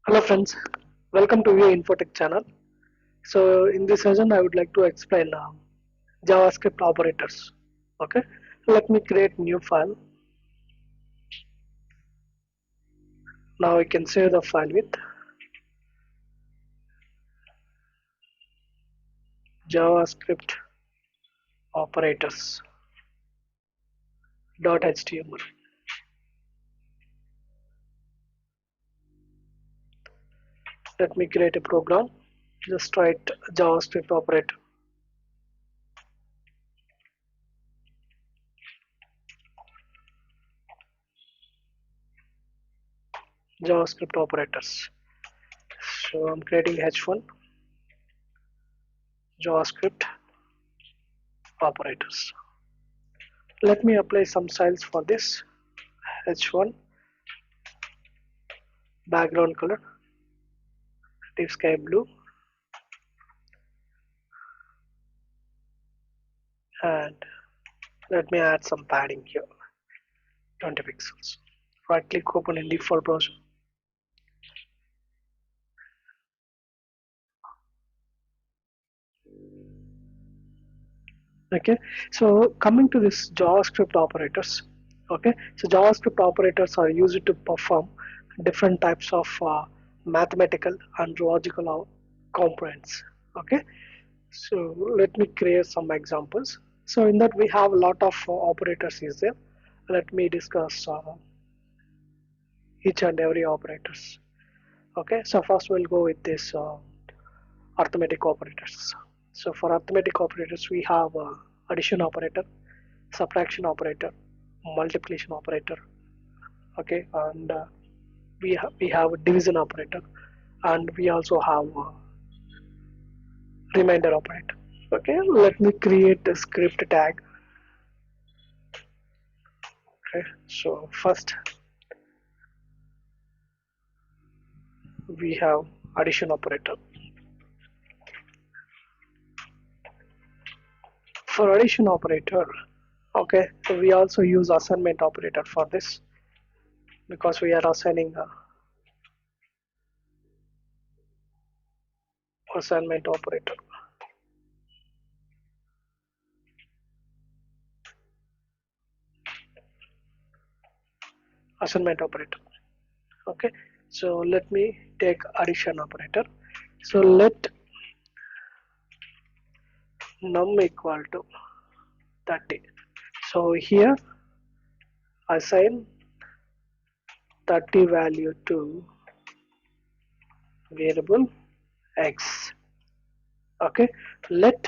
Hello friends, welcome to your infotech channel. So in this session I would like to explain JavaScript operators. Okay, let me create new file. Now I can save the file with JavaScript Operators .html. Let me create a program. Just write JavaScript operator. JavaScript operators. So I'm creating h1 JavaScript operators. Let me apply some styles for this. H1 background color deep sky blue, and let me add some padding here, 20 pixels. Right click, open in default browser. Okay, so coming to this JavaScript operators. Okay, so JavaScript operators are used to perform different types of mathematical and logical components. Okay, so let me create some examples. So in that we have a lot of operators is there. Let me discuss each and every operators. Okay, so first we'll go with this arithmetic operators. So for arithmetic operators we have addition operator, subtraction operator, multiplication operator. Okay, and we have a division operator, and we also have a remainder operator. Okay, let me create a script tag. Okay, so first we have addition operator. For addition operator, okay, so we also use assignment operator for this, because we are assigning a assignment operator. Assignment operator. Okay, so let me take addition operator. So let num equal to 30. So here assign 30 value to variable x. Okay, let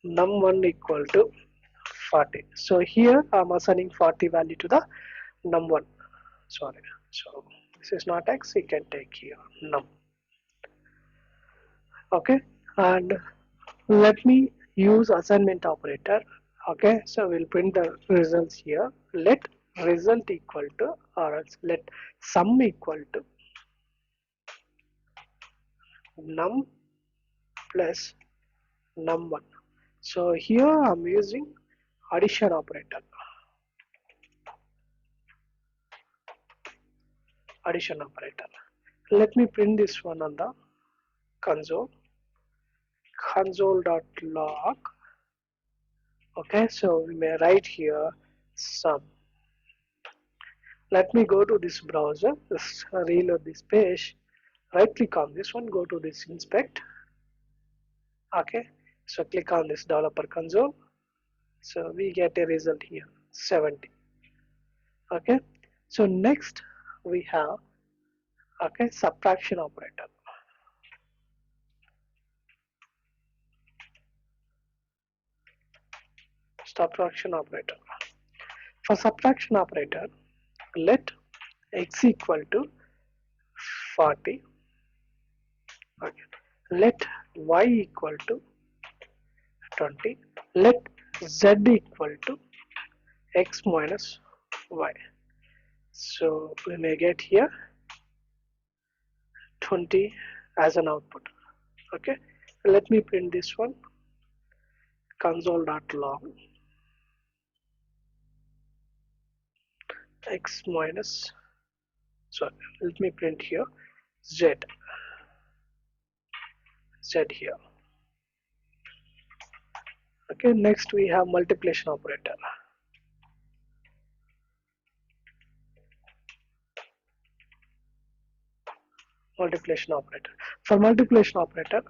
num1 equal to 40. So here I'm assigning 40 value to the num1. Sorry, so this is not x, you can take here num. Okay, and let me use assignment operator. Okay, so we'll print the results here. Let result equal to, or else let sum equal to num plus num1. So here I'm using addition operator. Addition operator. Let me print this one on the console. Console.log. Okay, so we may write here sum. Let me go to this browser, just reload this page, right click on this one, go to this inspect. Okay, so click on this developer console. So we get a result here 70. Okay, so next we have, okay, subtraction operator. Subtraction operator. For subtraction operator, let x equal to 40. Okay, let y equal to 20. Let z equal to x minus y. So we may get here 20 as an output. Okay, let me print this one. Console.log x minus, So let me print here z here. Okay, next we have multiplication operator. Multiplication operator. For multiplication operator,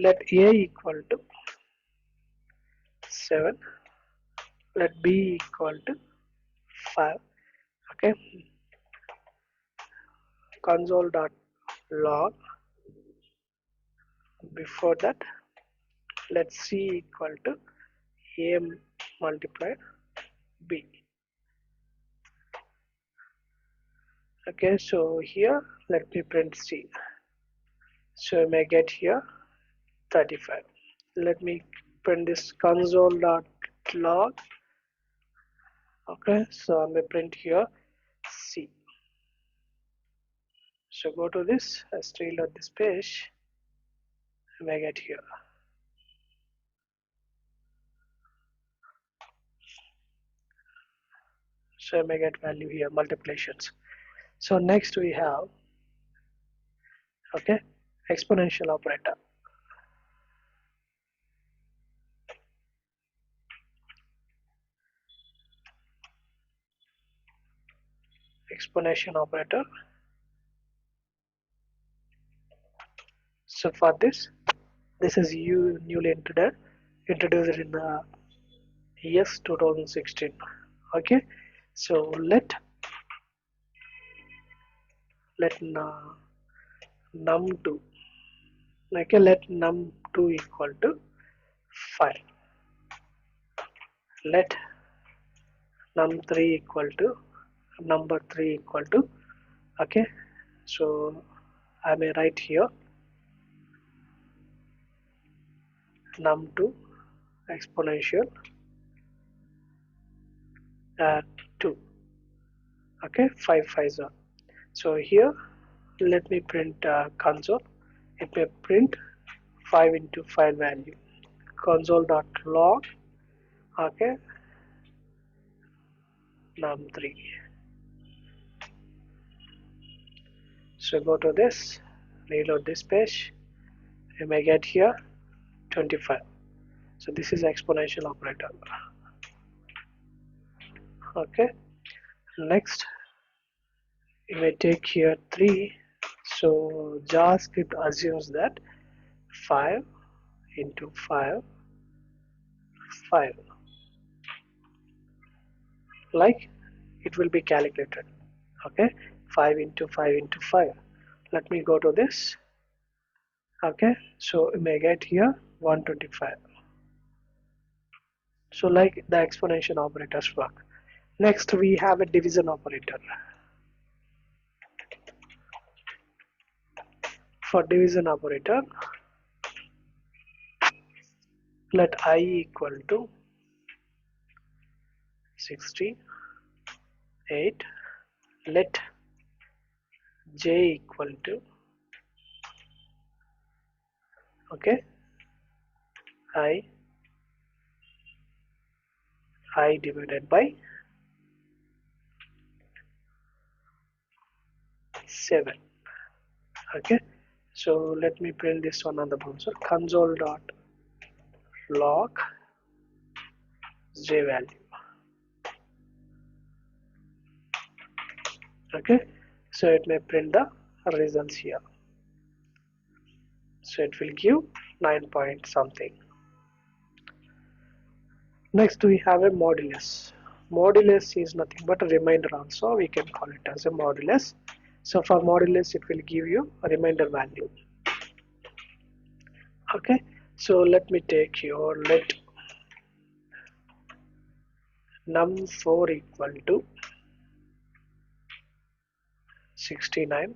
let a equal to 7, let b equal to 5. Okay, console.log. Before that, let c equal to a multiplied b. Okay, so here let me print c. So I may get here 35. Let me print this console.log. Okay, so I may print here c. So go to this, I reload this page, I may get here. So I may get value here, multiplications. So next we have, okay, exponential operator. Exponential operator. So for this is newly introduced in the years 2016. Okay, so let num2, okay, let num2 equal to 5. Let num3 equal to number 3 equal to, okay, so I may write here num2 exponential 2. Okay, 5 5 0. So here let me print console. It may print 5 into 5 value, console.log. Okay, num3. So go to this, reload this page, you may get here 25. So this is exponential operator. Okay, next you may take here 3. So JavaScript assumes that 5 into 5 5, like it will be calculated. Okay, 5 into 5 into 5. Let me go to this. Okay, so you may get here 125. So like the exponential operators work. Next we have a division operator. For division operator, let I equal to 68. Let j equal to, okay, i divided by 7. Okay, so let me print this one on the browser, console.log j value. Okay, so it may print the results here. So it will give 9 point something. Next we have a modulus. Modulus is nothing but a remainder, also we can call it as a modulus. So for modulus it will give you a remainder value. Okay, so let me take here, let num4 equal to 69.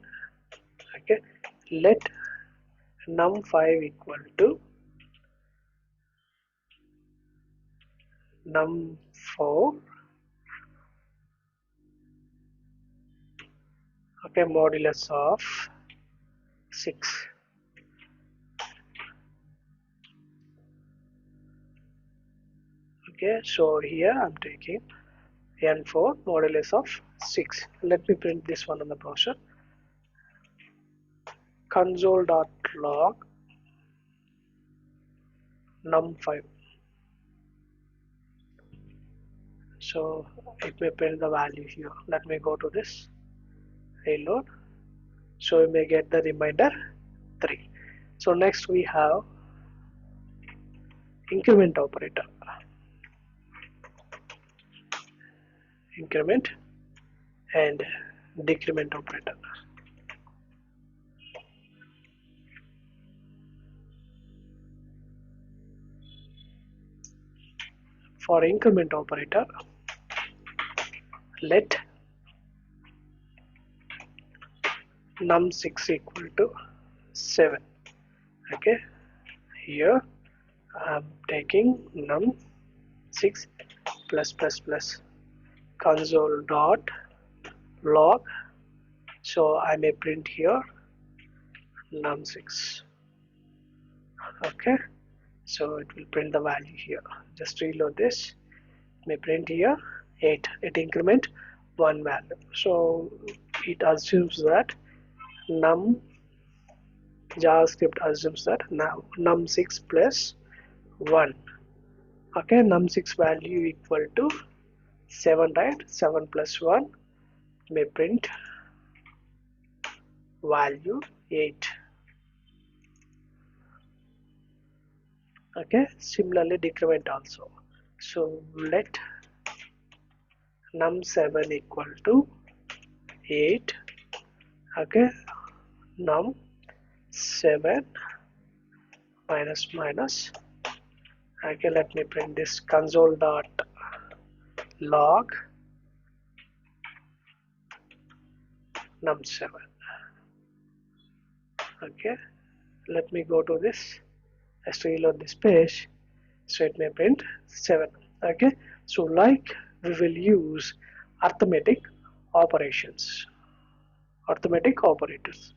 Okay, let num5 equal to num4. Okay, modulus of 6. Okay, so here I'm taking n4 modulus of 6. Let me print this one on the browser. Console.log num5. So it may print the value here. Let me go to this, reload. So we may get the remainder 3. So next we have increment operator. Increment and decrement operator. For increment operator, let num6 equal to 7. Okay, here I'm taking num6 plus plus plus console dot log. So I may print here num6. Okay, so it will print the value here. Just reload this. It may print here 8. It increment 1 value. So it assumes that num JavaScript assumes that now num6 plus 1. Okay, num6 value equal to 7, right? 7 plus 1 may print value 8. Okay, similarly decrement also. So let num7 equal to 8. Okay, num7 minus minus. Okay, let me print this console dot log num7. Okay, let me go to this. Let's reload this page. So it may print 7. Okay, so like we will use arithmetic operations, arithmetic operators.